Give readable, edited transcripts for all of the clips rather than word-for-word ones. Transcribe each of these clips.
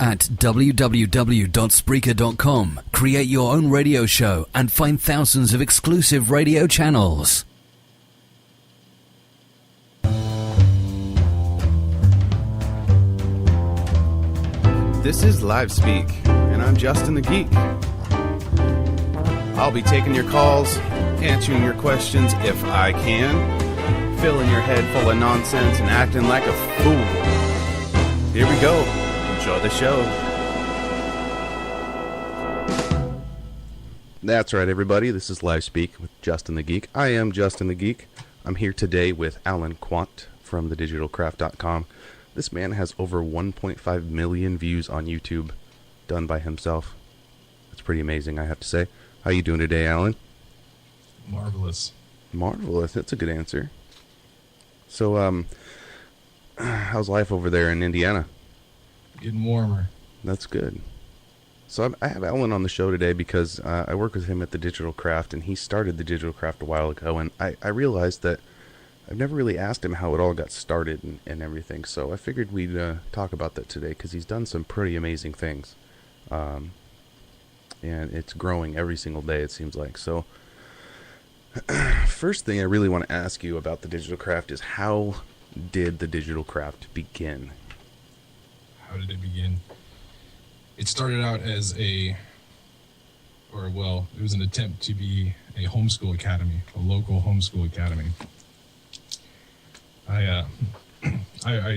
At www.spreaker.com, create your own radio show and find thousands of exclusive radio channels. This is Live Speak, and I'm Justin the Geek. I'll be taking your calls, answering your questions if I can, filling your head full of nonsense and acting like a fool. Here we go. Enjoy the show. That's right, everybody. This is Live Speak with Justin the Geek. I am Justin the Geek. I'm here today with Alan Quant from thedigitalcraft.com. This man has over 1.5 million views on YouTube done by himself. It's pretty amazing, I have to say. How you doing today, Alan? Marvelous. Marvelous. That's a good answer. So, how's life over there in Indiana? Getting warmer. That's good. So I have Alan on the show today because I work with him at The Digital Craft, and he started The Digital Craft a while ago, and I realized that I've never really asked him how it all got started and everything, so I figured we'd talk about that today because he's done some pretty amazing things. And it's growing every single day, it seems like. So first thing I really want to ask you about The Digital Craft is, how did The Digital Craft begin? How did it begin? It started out as it was an attempt to be a homeschool academy, a local homeschool academy. I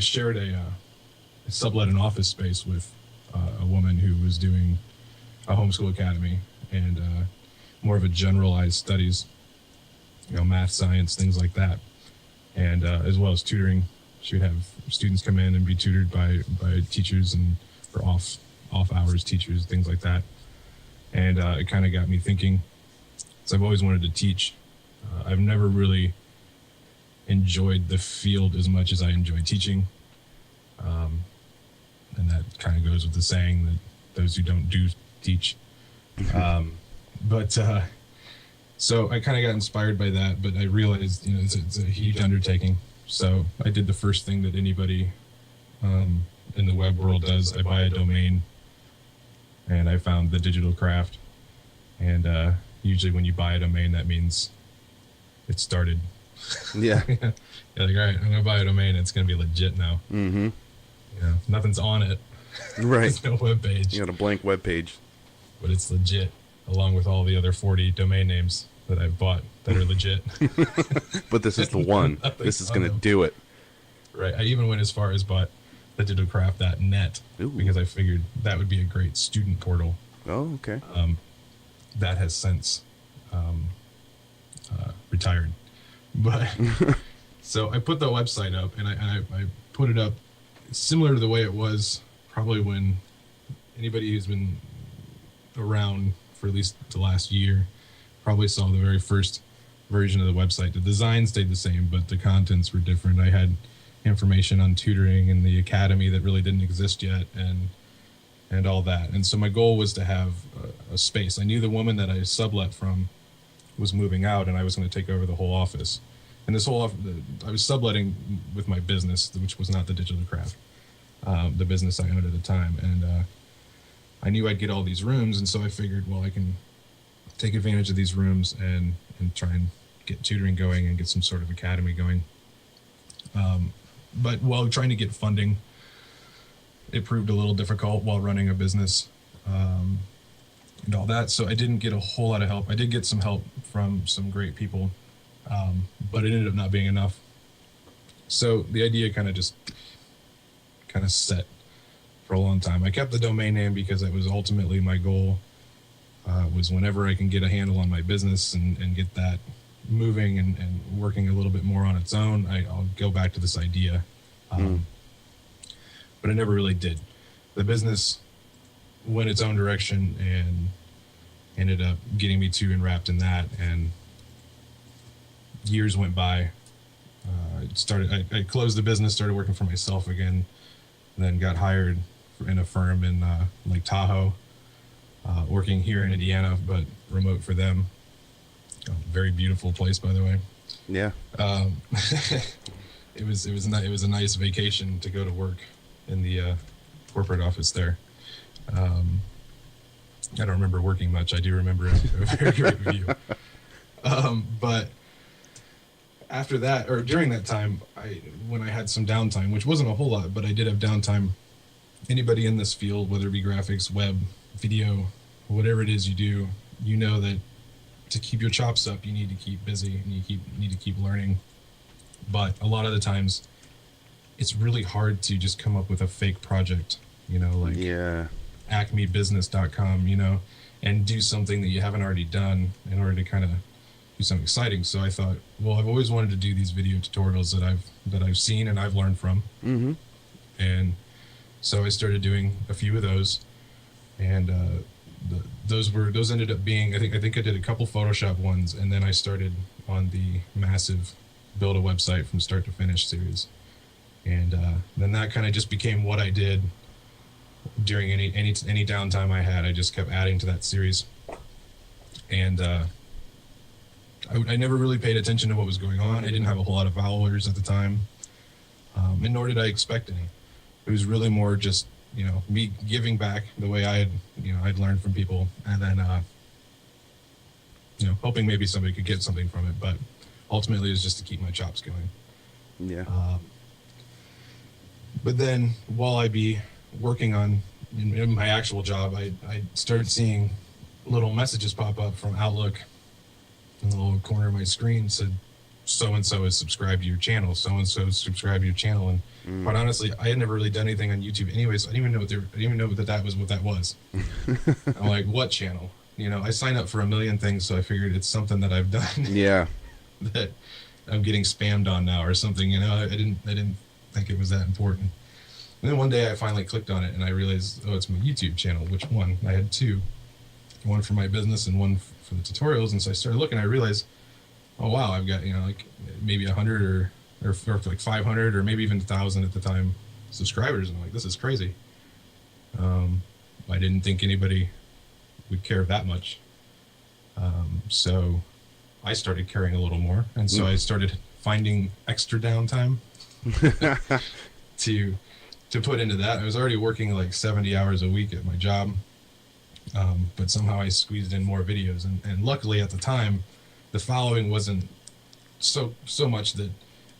shared sublet an office space with a woman who was doing a homeschool academy and more of a generalized studies, math, science, things like that, and as well as tutoring. She would have students come in and be tutored by teachers and for off hours teachers, things like that. And it kind of got me thinking, because I've always wanted to teach. I've never really enjoyed the field as much as I enjoy teaching. And that kind of goes with the saying that those who don't do teach. So I kind of got inspired by that, but I realized, it's a huge undertaking. So I did the first thing that anybody in the web world does. I buy a domain, and I found The Digital Craft. And usually when you buy a domain, that means it started. Yeah. You're like, all right, I'm going to buy a domain. It's going to be legit now. Mm-hmm. Nothing's on it. Right. There's no web page. You got a blank web page. But it's legit, along with all the other 40 domain names that I've bought that are legit. But this is the one. This is going to do it. Right. I even went as far as bought thedigitalcraft.net because I figured that would be a great student portal. Oh, okay. That has since retired. But so I put the website up, and I put it up similar to the way it was probably when anybody who's been around for at least the last year probably saw the very first version of the website. The design stayed the same, but the contents were different. I had information on tutoring and the academy that really didn't exist yet, and all that. And so my goal was to have a space. I knew the woman that I sublet from was moving out, and I was going to take over the whole office. And this whole I was subletting with my business, which was not The Digital Craft, the business I owned at the time. And I knew I'd get all these rooms, and so I figured, well, I can take advantage of these rooms and try and get tutoring going and get some sort of academy going. But while trying to get funding, it proved a little difficult while running a business and all that. So I didn't get a whole lot of help. I did get some help from some great people, but it ended up not being enough. So the idea kind of set for a long time. I kept the domain name because it was ultimately my goal, was whenever I can get a handle on my business and get that moving and working a little bit more on its own, I'll go back to this idea. But I never really did. The business went its own direction and ended up getting me too enwrapped in that. And years went by. I closed the business, started working for myself again, then got hired in a firm in Lake Tahoe, working here in Indiana, but remote for them. Very beautiful place, by the way. Yeah. It was a nice vacation to go to work in the corporate office there. I don't remember working much. I do remember a very great view. But after that, or during that time, when I had some downtime, which wasn't a whole lot, but I did have downtime. Anybody in this field, whether it be graphics, web, video, whatever it is you do, you know that to keep your chops up, you need to keep busy and you need to keep learning. But a lot of the times, it's really hard to just come up with a fake project, like acmebusiness.com, and do something that you haven't already done in order to kind of do something exciting. So I thought, well, I've always wanted to do these video tutorials that I've seen and I've learned from. Mm-hmm. And so I started doing a few of those, and those ended up being, I think I did a couple Photoshop ones, and then I started on the massive build a website from start to finish series. And then that kind of just became what I did during any downtime I had. I just kept adding to that series, and I never really paid attention to what was going on. I didn't have a whole lot of followers at the time, and nor did I expect any. It was really more just, me giving back the way I had, I'd learned from people, and then, hoping maybe somebody could get something from it. But ultimately, it was just to keep my chops going. Yeah. But then, while I'd be working on in my actual job, I started seeing little messages pop up from Outlook in the little corner of my screen. Said, so-and-so has subscribed to your channel, so-and-so has subscribed to your channel. And quite honestly, I had never really done anything on YouTube anyway, so I didn't even know that was what that was. I'm like, what channel? I signed up for a million things, so I figured it's something that I've done. Yeah. That I'm getting spammed on now or something, I didn't think it was that important. And then one day I finally clicked on it and I realized, it's my YouTube channel. Which one? I had two. One for my business and one for the tutorials. And so I started looking, I realized, oh wow, I've got, like maybe 100 or like 500 or maybe even 1,000 at the time subscribers. And I'm like, this is crazy. I didn't think anybody would care that much. So I started caring a little more. And so I started finding extra downtime to put into that. I was already working like 70 hours a week at my job. But somehow I squeezed in more videos. And luckily at the time, the following wasn't so much that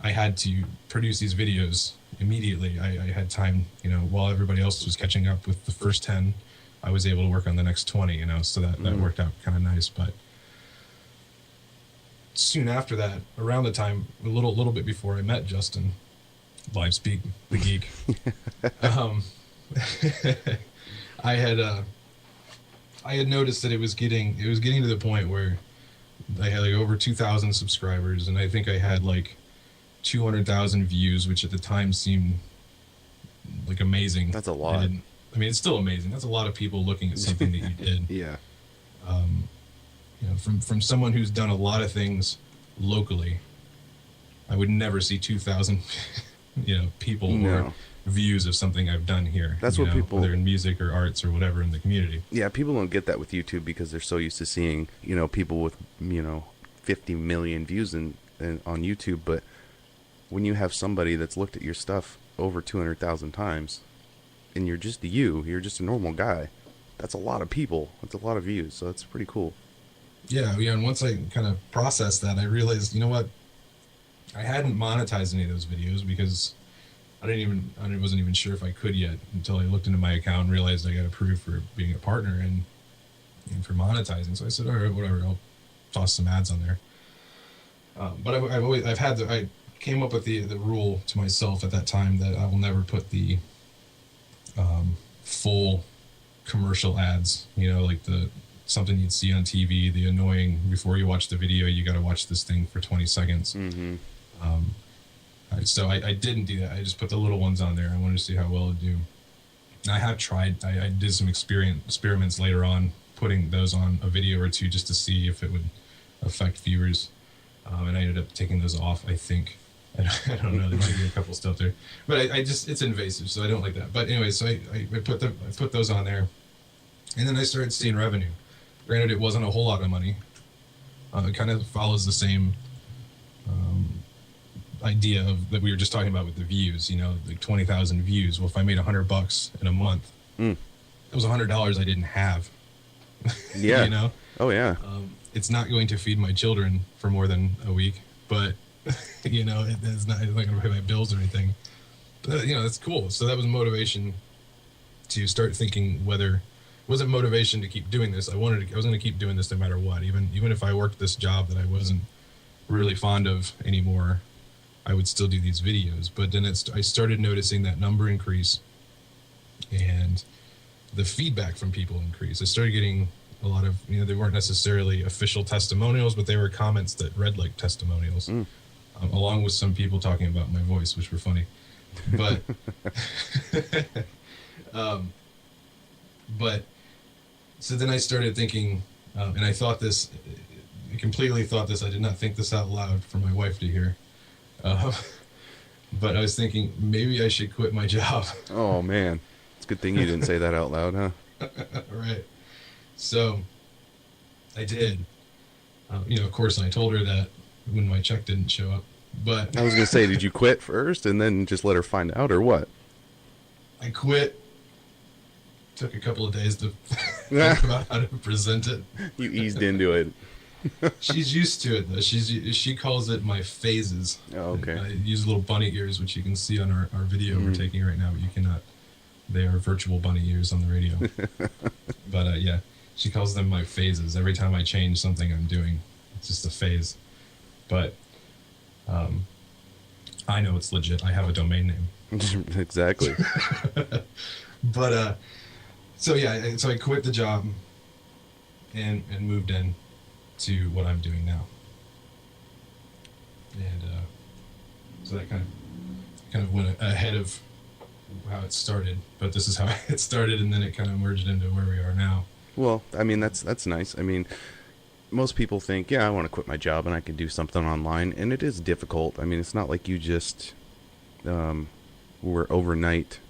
I had to produce these videos immediately. I had time, while everybody else was catching up with the first 10, I was able to work on the next 20, so that worked out kind of nice. But soon after that, around the time, a little bit before I met Justin, Live Speak, the Geek, I had noticed that it was getting to the point where I had like over 2,000 subscribers, and I think I had like 200,000 views, which at the time seemed like amazing. That's a lot. I mean, it's still amazing. That's a lot of people looking at something that you did. Yeah. From someone who's done a lot of things locally, I would never see 2,000, people or views of something I've done here. That's what people, whether in music or arts or whatever in the community. Yeah, people don't get that with YouTube because they're so used to seeing, people with, 50 million views on YouTube. But when you have somebody that's looked at your stuff over 200,000 times, and you're just a normal guy, that's a lot of people. That's a lot of views. So it's pretty cool. Yeah. And once I kind of processed that, I realized, you know what? I hadn't monetized any of those videos because I wasn't even sure if I could yet until I looked into my account and realized I got approved for being a partner and for monetizing. So I said, all right, whatever, I'll toss some ads on there. But I came up with the rule to myself at that time that I will never put the full commercial ads, like something you'd see on TV, the annoying, before you watch the video, you got to watch this thing for 20 seconds. Mm-hmm. So I didn't do that. I just put the little ones on there. I wanted to see how well it'd do. And I have tried. I did some experiments later on, putting those on a video or two just to see if it would affect viewers. And I ended up taking those off, I think. I don't know. There might be a couple still there. But it's invasive, so I don't like that. But anyway, so I put those on there. And then I started seeing revenue. Granted, it wasn't a whole lot of money. It kind of follows the same idea that we were just talking about with the views, like 20,000 views. Well, if I made $100 in a month, that was $100 I didn't have. Yeah. You know? Oh yeah. It's not going to feed my children for more than a week, but you know, it's not going to pay my bills or anything. But you know, that's cool. So that was motivation to start thinking whether it wasn't motivation to keep doing this. I was going to keep doing this no matter what. Even if I worked this job that I wasn't really fond of anymore, I would still do these videos. But then I started noticing that number increase and the feedback from people increase. I started getting a lot of, you know, they weren't necessarily official testimonials, but they were comments that read like testimonials, along with some people talking about my voice, which were funny. But, but so then I started thinking, and I completely thought this, I did not think this out loud for my wife to hear. But I was thinking maybe I should quit my job. Oh man, it's a good thing you didn't say that out loud, huh? Right. So I did. You know, of course, I told her that when my check didn't show up. But I was gonna say, did you quit first and then just let her find out, or what? I quit. Took a couple of days to think about how to present it. You eased into it. She's used to it though. She calls it my phases. Oh, okay. I use little bunny ears, which you can see on our video we're taking right now, but you cannot. They are virtual bunny ears on the radio. But yeah, she calls them my phases. Every time I change something I'm doing, it's just a phase. But I know it's legit. I have a domain name. Exactly. But so yeah, so I quit the job and moved in to what I'm doing now. And so that kind of went ahead of how it started, but this is how it started, and then it kind of merged into where we are now. Well, I mean, that's nice. I mean, most people think, yeah, I want to quit my job and I can do something online, and it is difficult. I mean, it's not like you just were overnight,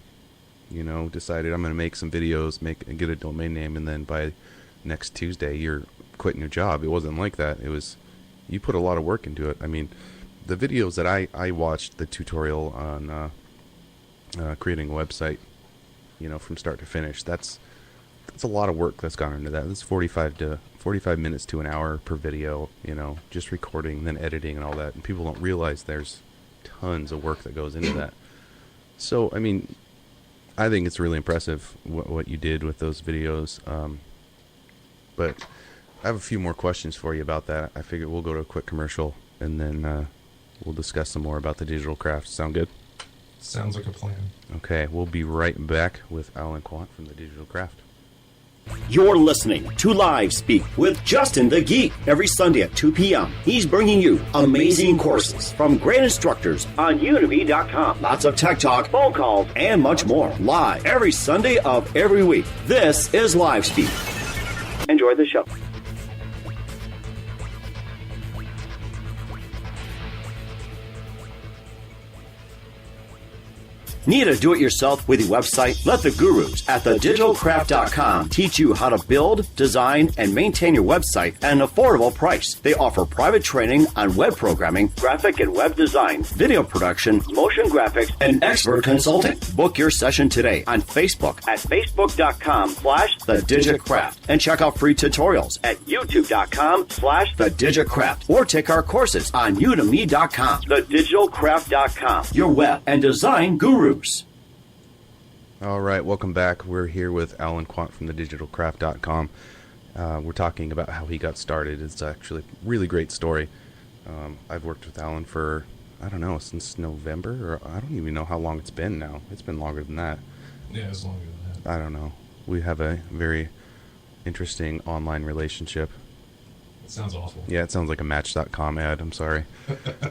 you know, decided I'm going to make some videos, and get a domain name, and then by next Tuesday you're quitting your job. It wasn't like that. It was, you put a lot of work into it. I mean, the videos that I watched, the tutorial on creating a website, you know, from start to finish, that's a lot of work that's gone into that. It's 45 minutes to an hour per video, you know, just recording, then editing and all that. And people don't realize there's tons of work that goes into that. So, I mean, I think it's really impressive what you did with those videos. But I have a few more questions for you about that. I figured we'll go to a quick commercial and then we'll discuss some more about the digital craft. Sound good? Sounds like a plan. Okay, we'll be right back with Alan Quant from the Digital Craft. You're listening to Live Speak with Justin the Geek every Sunday at 2 p.m. He's bringing you amazing courses from great instructors on Udemy.com. Lots of tech talk, phone calls, and much more. Live every Sunday of every week. This is Live Speak. Enjoy the show. Need a do-it-yourself with your website? Let the gurus at thedigitalcraft.com teach you how to build, design, and maintain your website at an affordable price. They offer private training on web programming, graphic and web design, video production, motion graphics, and expert consulting. Book your session today on Facebook at facebook.com/thedigitalcraft and check out free tutorials at youtube.com/thedigitalcraft or take our courses on udemy.com. Thedigitalcraft.com, your web and design guru. All right, welcome back. We're here with Alan Quant from thedigitalcraft.com. We're talking about how he got started. It's actually a really great story. I've worked with Alan for, I don't know, since November, or I don't even know how long it's been now. It's been longer than that. Yeah, it's longer than that. I don't know. We have a very interesting online relationship. It sounds awful. Yeah, it sounds like a Match.com ad. I'm sorry.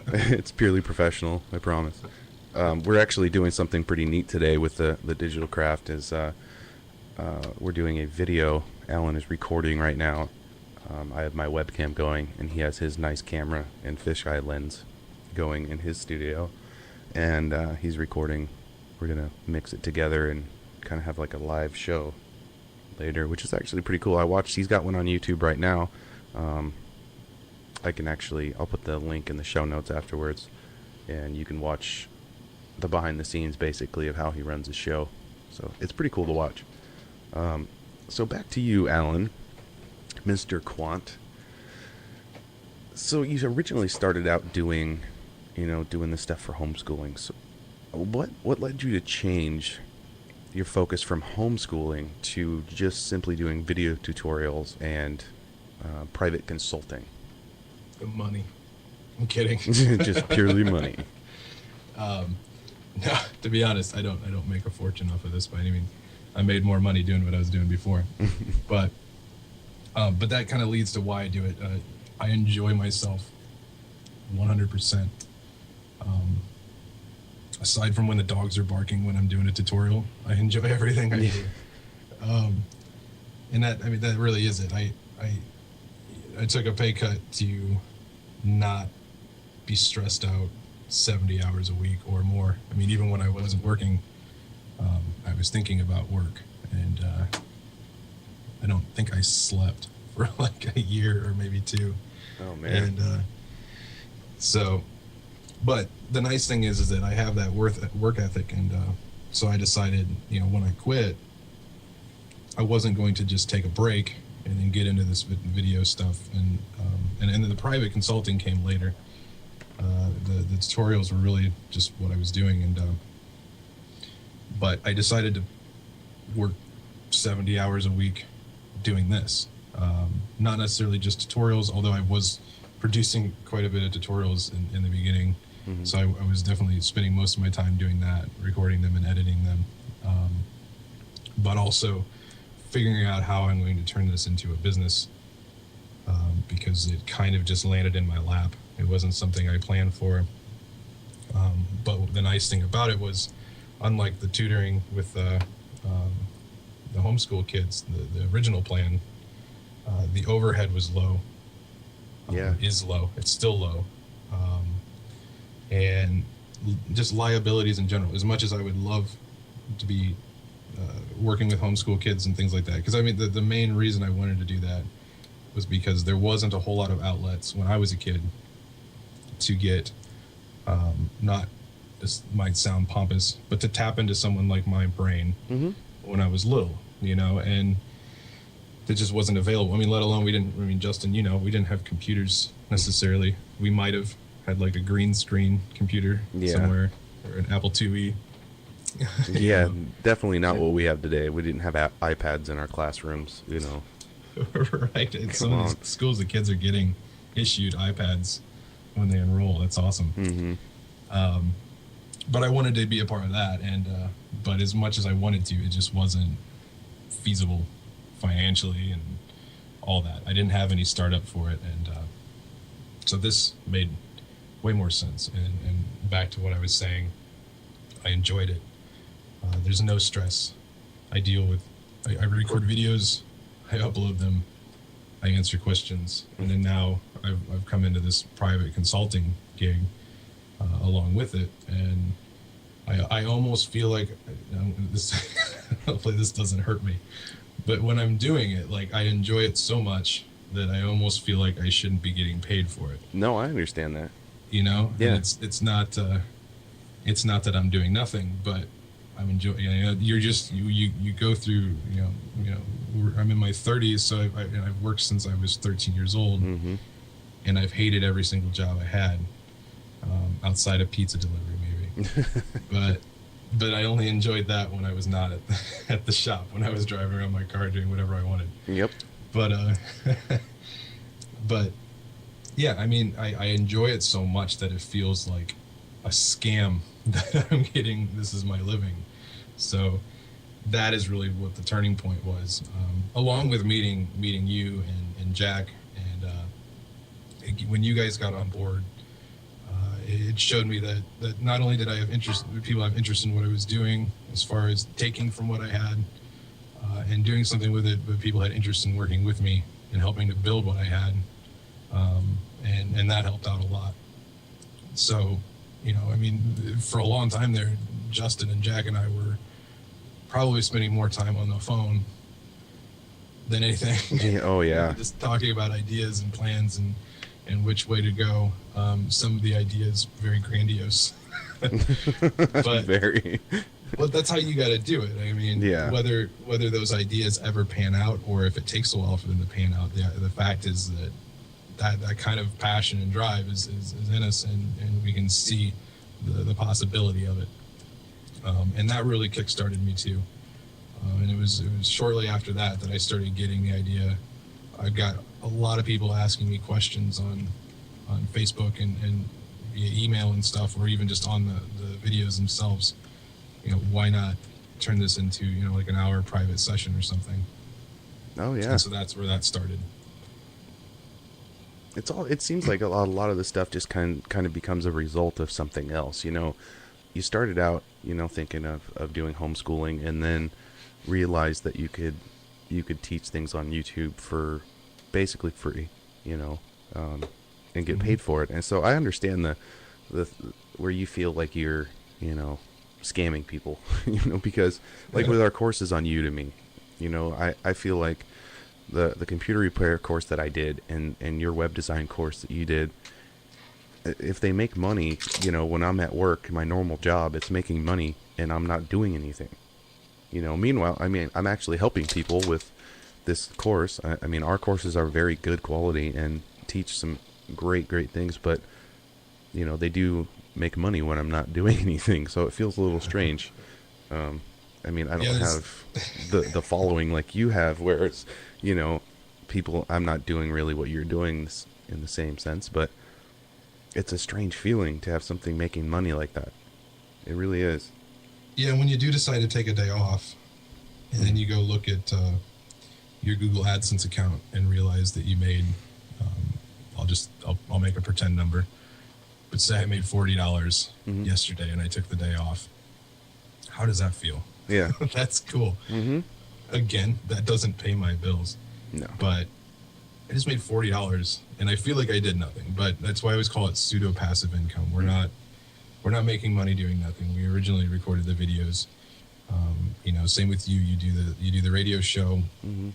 It's purely professional, I promise. We're actually doing something pretty neat today with the Digital Craft. We're doing a video. Alan is recording right now. I have my webcam going, and he has his nice camera and fisheye lens going in his studio, and he's recording. We're gonna mix it together and kind of have like a live show later, which is actually pretty cool. He's got one on YouTube right now. I'll put the link in the show notes afterwards, and you can watch the behind the scenes basically of how he runs his show. So it's pretty cool to watch. So back to you, Alan, Mr. Quant. So you originally started out doing this stuff for homeschooling. So what led you to change your focus from homeschooling to just simply doing video tutorials and private consulting? The money. I'm kidding. Just purely money. No, to be honest, I don't make a fortune off of this by any means. I made more money doing what I was doing before, but that kind of leads to why I do it. I enjoy myself 100%. Aside from when the dogs are barking when I'm doing a tutorial, I enjoy everything I do. And that really is it. I took a pay cut to not be stressed out 70 hours a week or more. I mean, even when I wasn't working, I was thinking about work, and I don't think I slept for like a year or maybe 2. Oh man. And but the nice thing is that I have that work ethic, and so I decided, when I quit, I wasn't going to just take a break and then get into this video stuff, and then the private consulting came later. The tutorials were really just what I was doing, and but I decided to work 70 hours a week doing this. Not necessarily just tutorials, although I was producing quite a bit of tutorials in the beginning. Mm-hmm. So I was definitely spending most of my time doing that, recording them and editing them, but also figuring out how I'm going to turn this into a business, because it kind of just landed in my lap. It wasn't something I planned for, but the nice thing about it was, unlike the tutoring with the homeschool kids, the original plan, the overhead was low. Is low. It's still low. And just liabilities in general, as much as I would love to be working with homeschool kids and things like that. Because I mean, the main reason I wanted to do that was because there wasn't a whole lot of outlets when I was a kid to get, not, this might sound pompous, but to tap into someone like my brain when I was little, and it just wasn't available. I mean, let alone Justin, we didn't have computers necessarily. We might have had like a green screen computer somewhere, or an Apple IIe. Yeah, definitely not what we have today. We didn't have iPads in our classrooms, Right. In some of these schools, the kids are getting issued iPads when they enroll. That's awesome. Mm-hmm. But I wanted to be a part of that, and but as much as I wanted to, it just wasn't feasible financially and all that. I didn't have any startup for it, and so this made way more sense. And back to what I was saying, I enjoyed it. There's no stress. I record videos, I upload them, I answer questions, and then now I've come into this private consulting gig along with it, and I almost feel like hopefully this doesn't hurt me, but when I'm doing it, like, I enjoy it so much that I almost feel like I shouldn't be getting paid for it. No, I understand that. Yeah. And it's not that I'm doing nothing, but I'm enjoying. You're just you go through. I'm in my 30s, so I've worked since I was 13 years old, and I've hated every single job I had, outside of pizza delivery maybe. but I only enjoyed that when I was not at the shop, when I was driving around my car doing whatever I wanted. Yep. But yeah, I mean, I enjoy it so much that it feels like a scam that I'm getting. This is my living. So that is really what the turning point was, along with meeting you and Jack, and when you guys got on board, it showed me that not only did I have people have interest in what I was doing as far as taking from what I had and doing something with it, but people had interest in working with me and helping to build what I had, and that helped out a lot. So, for a long time there, Justin and Jack and I were probably spending more time on the phone than anything. Oh yeah. Just talking about ideas and plans and which way to go. Some of the ideas very grandiose, but very. Well, that's how you got to do it. I mean, Yeah. whether those ideas ever pan out or if it takes a while for them to pan out, the fact is that kind of passion and drive is in us, and we can see the possibility of it. And that really kickstarted me too. And it was shortly after that I started getting the idea. I've got a lot of people asking me questions on Facebook and via email and stuff, or even just on the videos themselves. Why not turn this into, like an hour private session or something? Oh yeah. And so that's where that started. It seems like a lot of the stuff just kind of becomes a result of something else. You started out, thinking of doing homeschooling, and then realized that you could teach things on YouTube for basically free, and get paid for it. And so I understand the where you feel like you're, scamming people, because like with our courses on Udemy, I feel like the computer repair course that I did and your web design course that you did, if they make money, when I'm at work, my normal job, it's making money and I'm not doing anything. Meanwhile, I'm actually helping people with this course. Our courses are very good quality and teach some great things, but they do make money when I'm not doing anything, so it feels a little strange. I don't have the following like you have, where it's people, I'm not doing really what you're doing in the same sense, but it's a strange feeling to have something making money like that. It really is. Yeah, when you do decide to take a day off, and then you go look at your Google AdSense account and realize that you made, I'll make a pretend number, but say I made $40 yesterday and I took the day off. How does that feel? Yeah. That's cool. Mm-hmm. Again, that doesn't pay my bills. No. But I just made $40 and I feel like I did nothing. But that's why I always call it pseudo passive income. We're not making money doing nothing. We originally recorded the videos. Same with you. You do the radio show, and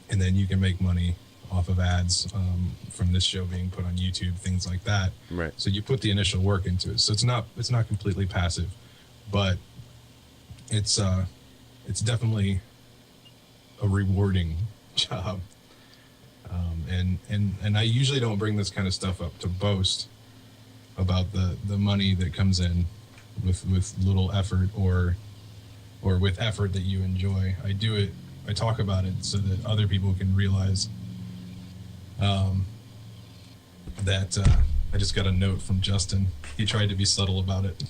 then you can make money off of ads from this show being put on YouTube, things like that. Right. So you put the initial work into it. So it's not completely passive, but it's definitely a rewarding job. And I usually don't bring this kind of stuff up to boast about the money that comes in with little effort or with effort that you enjoy. I talk about it so that other people can realize that I just got a note from Justin. He tried to be subtle about it.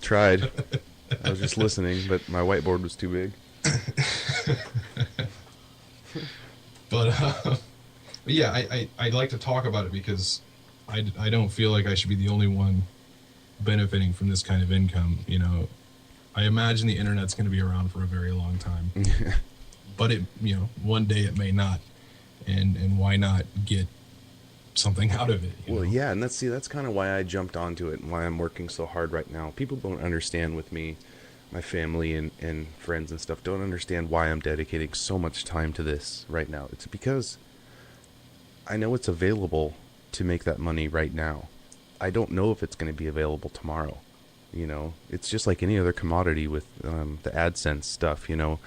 Tried. I was just listening, but my whiteboard was too big. But yeah, I'd like to talk about it because I don't feel like I should be the only one benefiting from this kind of income. I imagine the internet's going to be around for a very long time, but one day it may not, and why not get something out of it? Well, yeah, and that's kind of why I jumped onto it and why I'm working so hard right now. People don't understand with me, my family and friends and stuff don't understand why I'm dedicating so much time to this right now. It's because I know it's available to make that money right now. I don't know if it's going to be available tomorrow. It's just like any other commodity with the AdSense stuff. You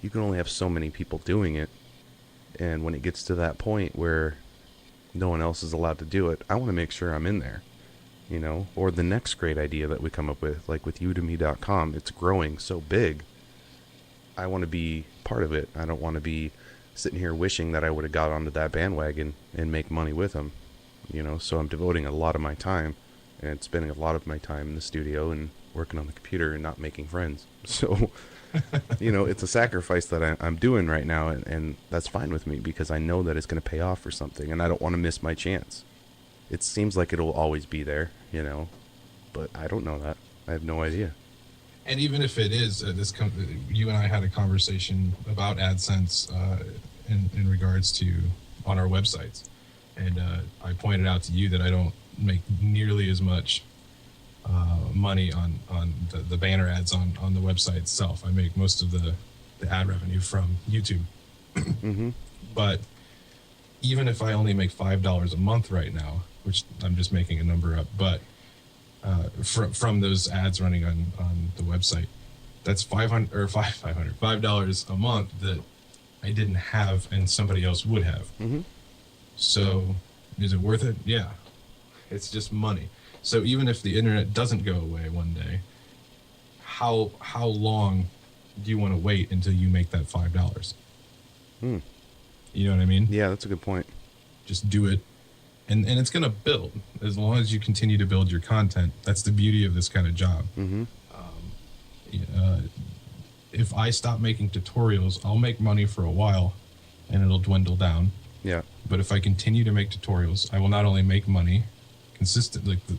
can only have so many people doing it, and when it gets to that point where no one else is allowed to do it, I want to make sure I'm in there. Or the next great idea that we come up with, like with udemy.com, it's growing so big. I want to be part of it. I don't want to be sitting here wishing that I would have got onto that bandwagon and make money with them. So I'm devoting a lot of my time and spending a lot of my time in the studio and working on the computer and not making friends. So, it's a sacrifice that I'm doing right now, and that's fine with me because I know that it's going to pay off for something, and I don't want to miss my chance. It seems like it'll always be there, but I don't know that. I have no idea. And even if it is, you and I had a conversation about AdSense in regards to on our websites, and I pointed out to you that I don't make nearly as much money on the banner ads on the website itself. I make most of the ad revenue from YouTube. Mm-hmm. But even if I only make $5 a month right now, which I'm just making a number up, but from those ads running on the website. That's $5 a month that I didn't have and somebody else would have. Mm-hmm. So is it worth it? Yeah. It's just money. So even if the internet doesn't go away one day, how long do you want to wait until you make that $5? You know what I mean? Yeah, that's a good point. Just do it. And it's going to build as long as you continue to build your content. That's the beauty of this kind of job. Mm-hmm. If I stop making tutorials, I'll make money for a while and it'll dwindle down. Yeah. But if I continue to make tutorials, I will not only make money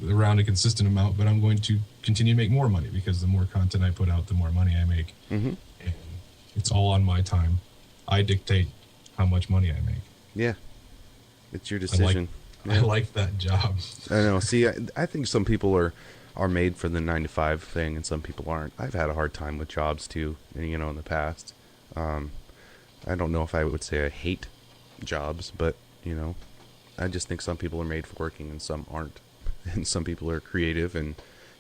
around a consistent amount, but I'm going to continue to make more money because the more content I put out, the more money I make. Mm-hmm. And it's all on my time. I dictate how much money I make. Yeah. It's your decision. I like that job. I know. See, I think some people are made for the 9-to-5 thing and some people aren't. I've had a hard time with jobs too, in the past. I don't know if I would say I hate jobs, but I just think some people are made for working and some aren't. And some people are creative and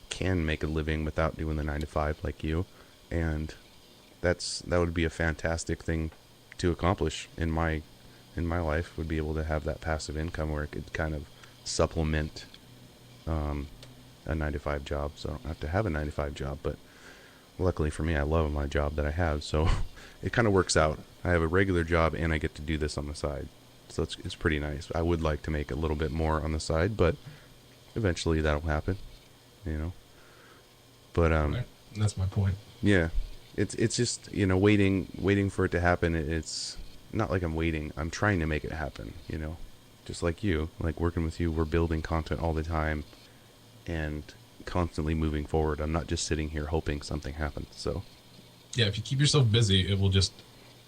can make a living without doing the 9-to-5 like you. And that would be a fantastic thing to accomplish in my life, would be able to have that passive income where it could kind of supplement a 9-to-5 job. So I don't have to have a 9-to-5 job, but luckily for me, I love my job that I have. So it kind of works out. I have a regular job and I get to do this on the side. So it's pretty nice. I would like to make a little bit more on the side, but eventually that'll happen, But Right. That's my point. yeah, it's just waiting for it to happen. It's not like I'm waiting. I'm trying to make it happen. Just like you, like working with you, we're building content all the time, and constantly moving forward. I'm not just sitting here hoping something happens. So Yeah, if you keep yourself busy, it will just,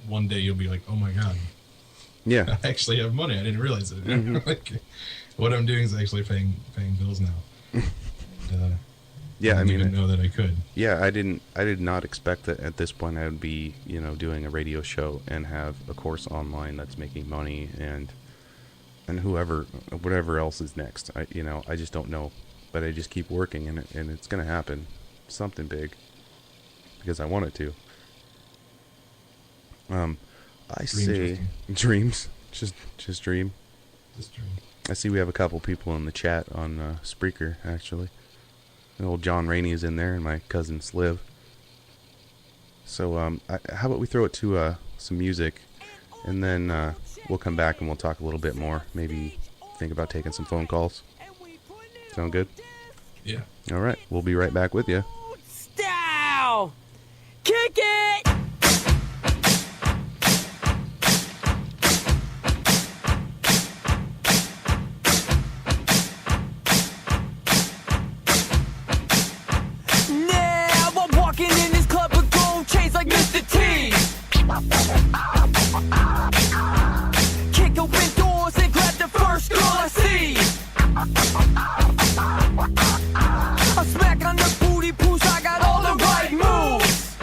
one day you'll be like, oh my God, yeah, I actually have money. I didn't realize it. Mm-hmm. Like, what I'm doing is actually paying bills now. And, yeah. I didn't even know that I could. Yeah, I did not expect that at this point I would be, doing a radio show and have a course online that's making money and whatever else is next. I just don't know, but I just keep working and it's going to happen, something big, because I want it to. I say dreams, just dream. Just dream. I see we have a couple people in the chat on Spreaker, actually. Old John Rainey is in there, and my cousin Sliv. So, how about we throw it to some music, and then we'll come back and we'll talk a little bit more. Maybe think about taking some phone calls. Sound good? Yeah. All right, we'll be right back with you. Style! Kick it! Now I'm walking in this club with gold chains like Mr. T. Kick open doors and grab the first girl I see. I smack on the booty pooch, I got all the right moves.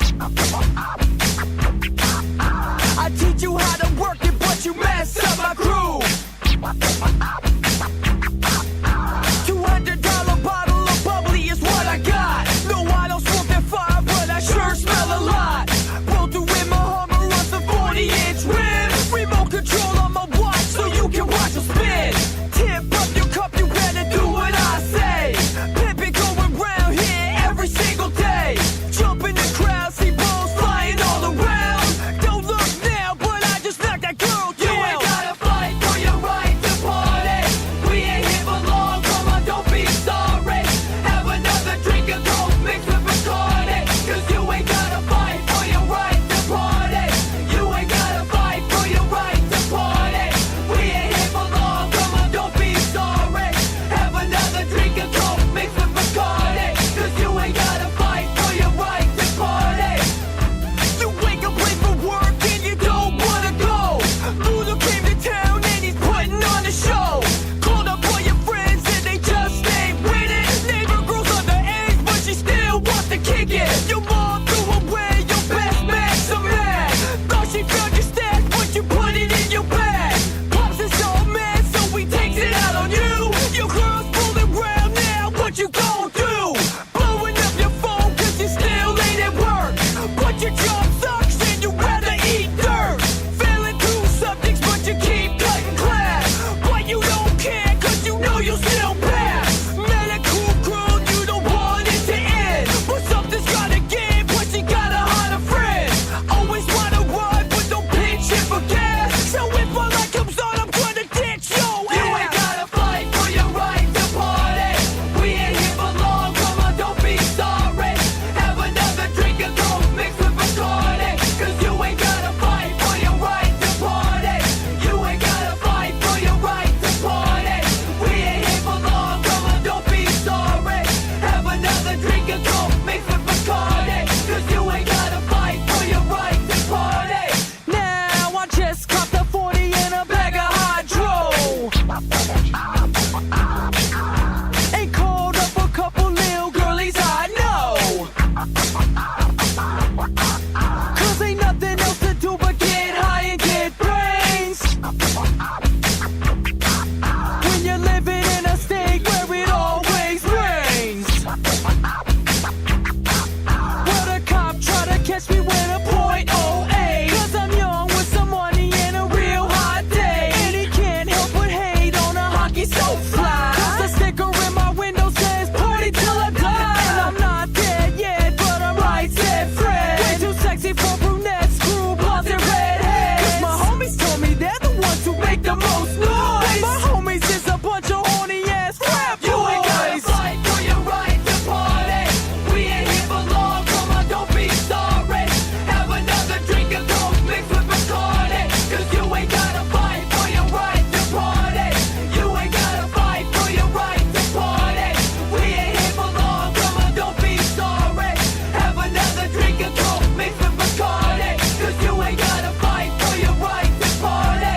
the most noise. My homies is a bunch of horny ass rap boys. You ain't gotta fight for your right to party. We ain't here for long, come on, don't be sorry. Have another drink of Coke mixed with Bacardi. Cause you ain't gotta fight for your right to party. You ain't gotta fight for your right to party. We ain't here for long, come on, don't be sorry. Have another drink of Coke mixed with Bacardi. Cause you ain't gotta fight for your right to party.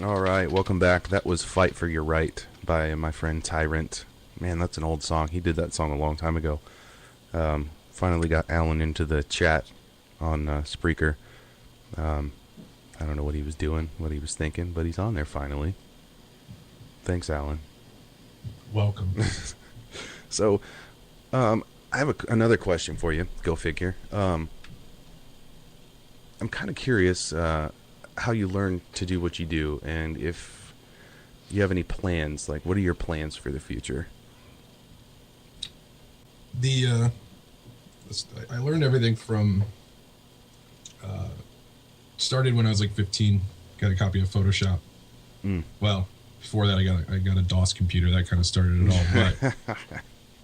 All right, welcome back. That was Fight for Your Right by my friend Tyrant. Man, that's an old song. He did that song a long time ago. Finally got Alan into the chat on Spreaker. I don't know what he was doing, what he was thinking, but he's on there finally. Thanks, Alan. Welcome. So, I have another question for you. Go figure. I'm kind of curious how you learn to do what you do, and if you have any plans. Like, what are your plans for the future? I learned everything from started when I was like 15. Got a copy of Photoshop. Well, before that I got a DOS computer. That kind of started it all. But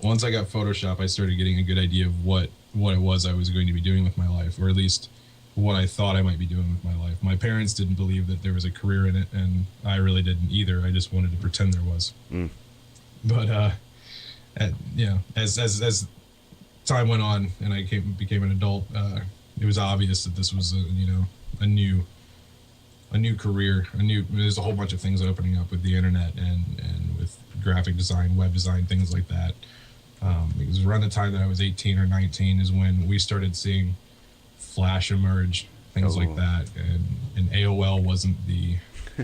once I got Photoshop, I started getting a good idea of what it was I was going to be doing with my life, or at least what I thought I might be doing with my life. My parents didn't believe that there was a career in it, and I really didn't either. I just wanted to pretend there was. But as time went on and I became an adult, it was obvious that this was a new career. There's a whole bunch of things opening up with the internet and with graphic design, web design, things like that. Because around the time that I was 18 or 19 is when we started seeing Flash emerge, things like that, and AOL wasn't the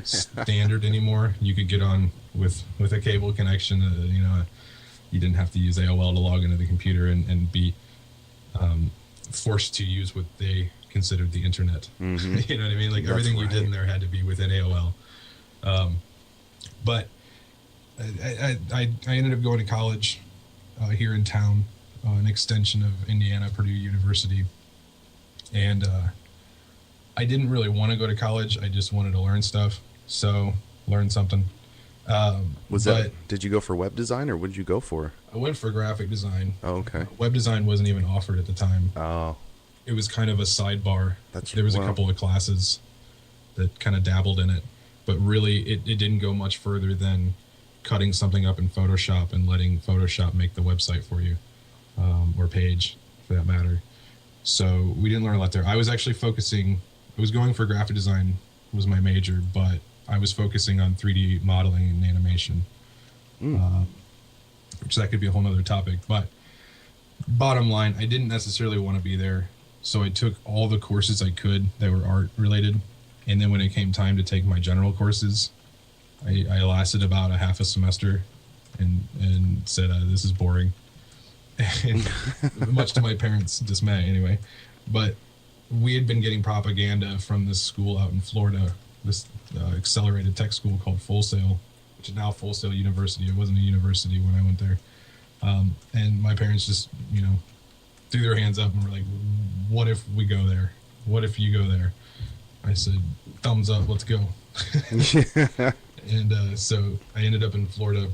standard anymore. You could get on with a cable connection. You didn't have to use AOL to log into the computer and be forced to use what they considered the internet. Mm-hmm. You know what I mean? Like, That's everything you right. did in there had to be within AOL. But I ended up going to college here in town, an extension of Indiana, Purdue University. And I didn't really want to go to college. I just wanted to learn stuff. So, learn something. Did you go for web design, or what did you go for? I went for graphic design. Oh, okay. Web design wasn't even offered at the time. Oh. It was kind of a sidebar. There was wow. a couple of classes that kind of dabbled in it, but really it didn't go much further than cutting something up in Photoshop and letting Photoshop make the website for you, or page for that matter. So we didn't learn a lot there. I was actually going for graphic design was my major, but I was focusing on 3D modeling and animation, which that could be a whole nother topic. But bottom line, I didn't necessarily want to be there. So I took all the courses I could that were art related. And then when it came time to take my general courses, I lasted about a half a semester and said, this is boring. And much to my parents' dismay anyway. But we had been getting propaganda from this school out in Florida, this accelerated tech school called Full Sail, which is now Full Sail University. It wasn't a university when I went there. And my parents just, threw their hands up and were like, what if we go there? What if you go there? I said, thumbs up, let's go. And so I ended up in Florida,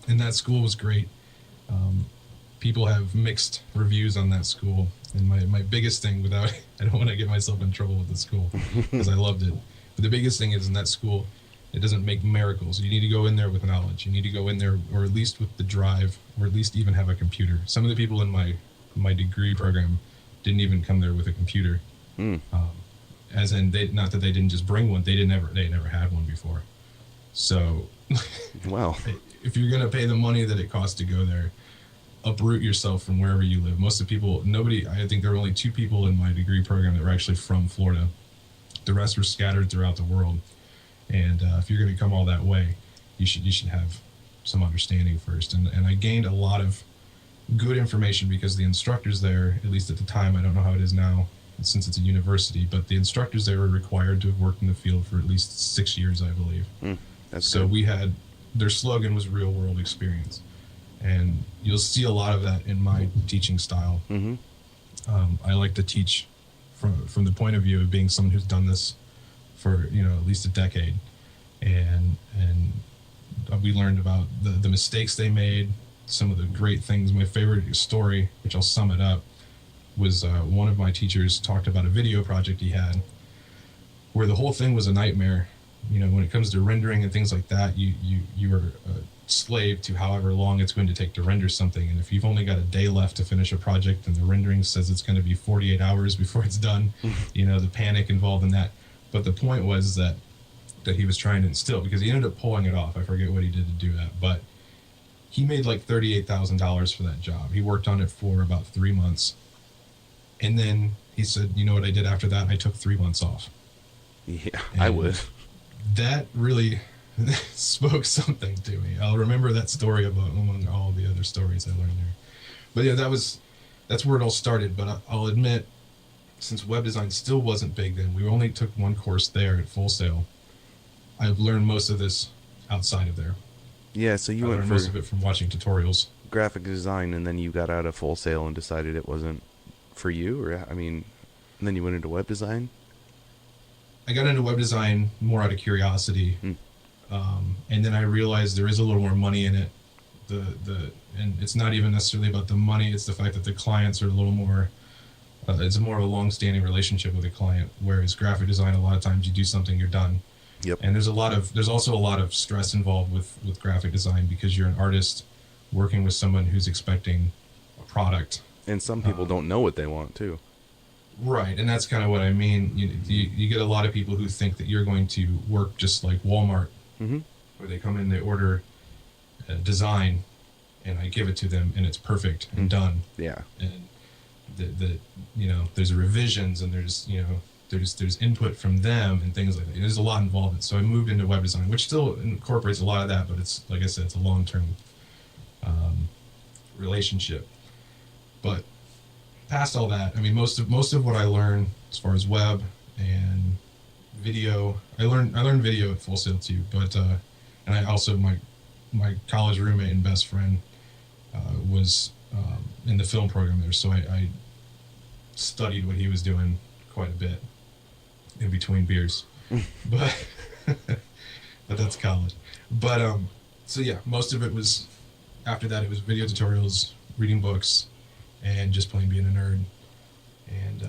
and that school was great. People have mixed reviews on that school. And my biggest thing I don't want to get myself in trouble with the school because I loved it. But the biggest thing is in that school, it doesn't make miracles. You need to go in there with knowledge. You need to go in there, or at least with the drive, or at least even have a computer. Some of the people in my degree program didn't even come there with a computer. As in, not that they didn't just bring one, they never had one before. So, wow. If you're gonna pay the money that it costs to go there, uproot yourself from wherever you live. Most of the people, I think there were only 2 people in my degree program that were actually from Florida. The rest were scattered throughout the world. And if you're going to come all that way, you should have some understanding first. And I gained a lot of good information because the instructors there, at least at the time, I don't know how it is now since it's a university, but the instructors there were required to have worked in the field for at least 6 years, I believe. That's so good. we had, their slogan was real world experience. And you'll see a lot of that in my teaching style. I like to teach from the point of view of being someone who's done this for, at least a decade. And we learned about the mistakes they made, some of the great things. My favorite story, which I'll sum it up, was one of my teachers talked about a video project he had where the whole thing was a nightmare. When it comes to rendering and things like that, you are a slave to however long it's going to take to render something. And if you've only got a day left to finish a project and the rendering says it's going to be 48 hours before it's done, the panic involved in that. But the point was that he was trying to instill, because he ended up pulling it off. I forget what he did to do that, but he made like $38,000 for that job. He worked on it for about 3 months. And then he said, you know what I did after that? I took 3 months off. Yeah, and I would. That really spoke something to me. I'll remember that story among all the other stories I learned there. But yeah, that's where it all started. But I'll admit, since web design still wasn't big then, we only took one course there at Full Sail. I've learned most of this outside of there. Yeah, so you I went learned for most of it from watching tutorials. graphic design, and then you got out of Full Sail and decided it wasn't for you, or and then you went into web design. I got into web design more out of curiosity, and then I realized there is a little more money in it. And it's not even necessarily about the money; it's the fact that the clients are a little more. It's more of a long-standing relationship with a client. Whereas graphic design, a lot of times you do something, you're done. Yep. And there's also a lot of stress involved with graphic design because you're an artist working with someone who's expecting a product. And some people don't know what they want too. Right, and that's kind of what I mean. You get a lot of people who think that you're going to work just like Walmart, where they come in, they order a design, and I give it to them, and it's perfect and done. Yeah. And there's revisions, and there's input from them and things like that. There's a lot involved in it. So I moved into web design, which still incorporates a lot of that, but it's, like I said, it's a long-term relationship. But past all that, most of what I learned as far as web and video, I learned video at Full Sail too. But and I also my college roommate and best friend was in the film program there, so I studied what he was doing quite a bit in between beers. but that's college. But so yeah, most of it was after that. It was video tutorials, reading books, and just plain being a nerd. And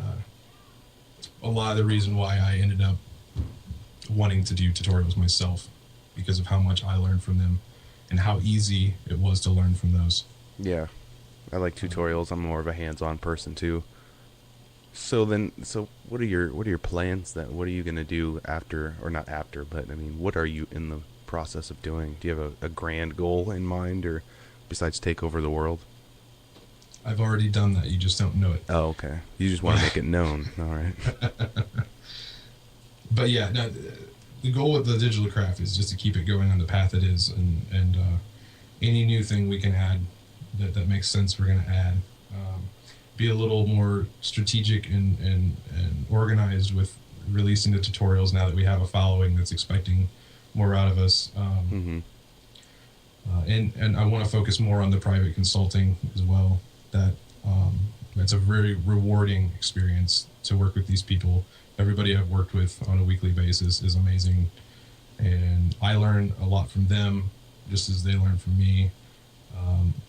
a lot of the reason why I ended up wanting to do tutorials myself, because of how much I learned from them and how easy it was to learn from those. Yeah, I like tutorials. I'm more of a hands-on person too. So what are your plans? What are you gonna do after, or not after, but what are you in the process of doing? Do you have a grand goal in mind, or besides take over the world? I've already done that. You just don't know it. Oh, okay. You just want to make it known. All right. But yeah, no, the goal with the digital craft is just to keep it going on the path it is, and any new thing we can add that makes sense, we're going to add. Be a little more strategic and organized with releasing the tutorials now that we have a following that's expecting more out of us. And I want to focus more on the private consulting as well. It's a very rewarding experience to work with these people. Everybody I've worked with on a weekly basis is amazing, and I learn a lot from them just as they learn from me.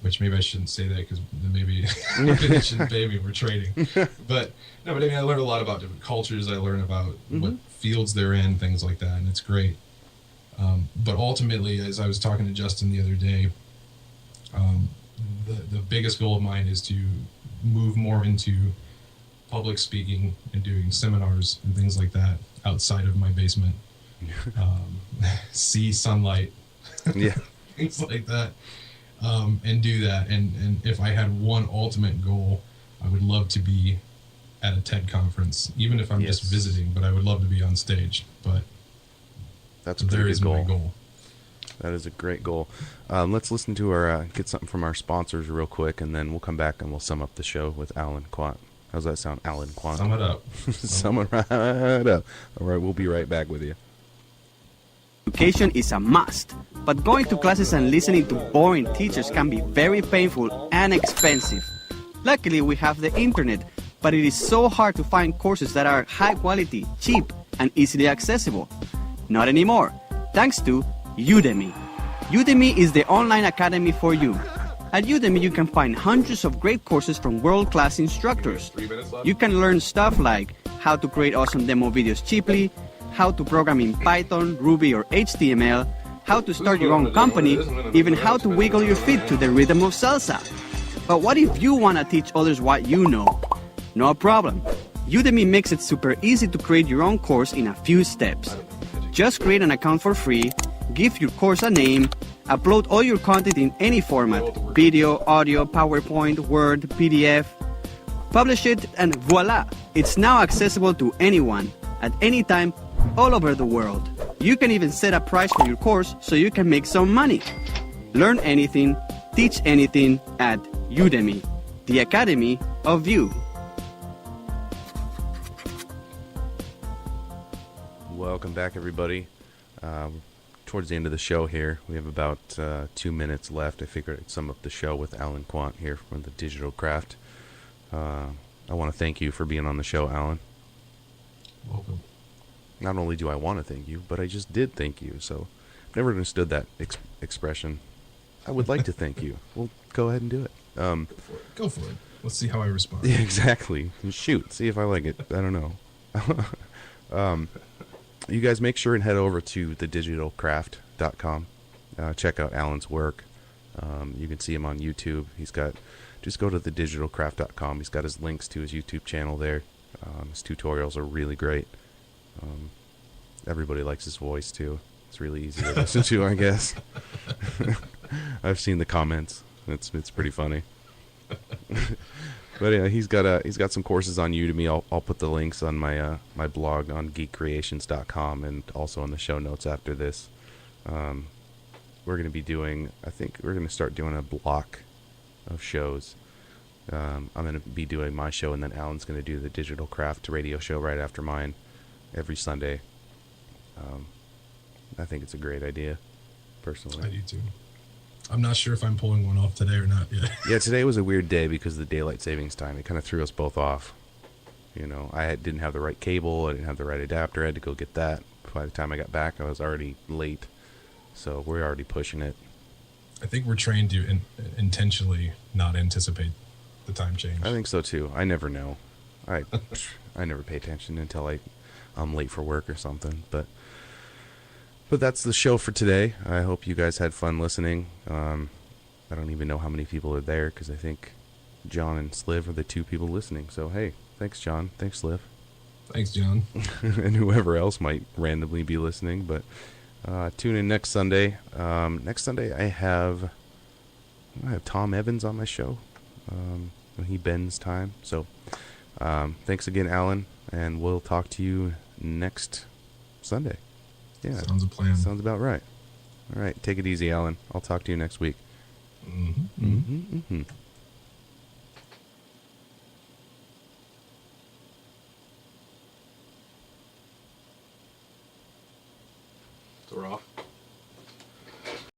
Which maybe I shouldn't say that, because maybe they shouldn't pay me for trading. But I learn a lot about different cultures. I learn about what fields they're in, things like that, and it's great. But ultimately, as I was talking to Justin the other day, the biggest goal of mine is to move more into public speaking and doing seminars and things like that outside of my basement. See sunlight, Yeah. things like that. And do that. And if I had one ultimate goal, I would love to be at a TED conference, even if I'm just visiting, but I would love to be on stage. But that's a pretty good my goal. That is a great goal. Let's listen to our get something from our sponsors real quick, and then we'll come back and we'll sum up the show with Alan Quant. How's that sound, Alan Quant? Sum it up. Sum it right up. All right, we'll be right back with you. Education is a must, but going to classes and listening to boring teachers can be very painful and expensive. Luckily, we have the internet, but it is so hard to find courses that are high quality, cheap, and easily accessible. Not anymore, thanks to Udemy. Udemy is the online academy for you. At Udemy, you can find hundreds of great courses from world-class instructors. You can learn stuff like how to create awesome demo videos cheaply, how to program in Python, Ruby, or HTML, how to start your own company, even how to wiggle your feet to the rhythm of salsa. But what if you want to teach others what you know? No problem. Udemy makes it super easy to create your own course in a few steps. Just create an account for free, give your course a name, upload all your content in any format, video, audio, PowerPoint, Word, PDF, publish it, and voila! It's now accessible to anyone, at any time, all over the world. You can even set a price for your course so you can make some money. Learn anything, teach anything at Udemy, the Academy of You. Welcome back, everybody. Towards the end of the show here, we have about 2 minutes left. I figured I'd sum up the show with Alan Quant here from the Digital Craft. I want to thank you for being on the show, Alan. Welcome. Not only do I want to thank you, but I just did thank you. So I've never understood that expression. I would like to thank you. Well, go ahead and do it. Go for it. Let's see how I respond. Yeah, exactly. Shoot. See if I like it. I don't know. You guys make sure and head over to thedigitalcraft.com. Check out Alan's work. You can see him on YouTube. Just go to thedigitalcraft.com. He's got his links to his YouTube channel there. His tutorials are really great. Everybody likes his voice too. It's really easy to listen to, I guess. I've seen the comments. It's pretty funny. But yeah, he's got some courses on Udemy. I'll put the links on my my blog on geekcreations.com and also on the show notes after this. We're going to be doing, I think we're going to start doing a block of shows. I'm going to be doing my show, and then Alan's going to do the Digital Craft radio show right after mine every Sunday. I think it's a great idea, personally. I do too. I'm not sure if I'm pulling one off today or not yet. Yeah, today was a weird day because of the daylight savings time. It kind of threw us both off. You know, I didn't have the right cable. I didn't have the right adapter. I had to go get that. By the time I got back, I was already late. So we're already pushing it. I think we're trained to intentionally not anticipate the time change. I think so too. I never know. I never pay attention until I'm late for work or something. But that's the show for today. I hope you guys had fun listening. I don't even know how many people are there because I think John and Sliv are the two people listening. So hey, thanks John, thanks Sliv. Thanks, John. And whoever else might randomly be listening. But tune in next Sunday. Next Sunday I have Tom Evans on my show when he bends time. So thanks again, Alan, and we'll talk to you next Sunday. Yeah, Sounds a plan. Sounds about right. All right, take it easy, Alan. I'll talk to you next week. Mm-hmm. Mm-hmm, mm-hmm. So we're off.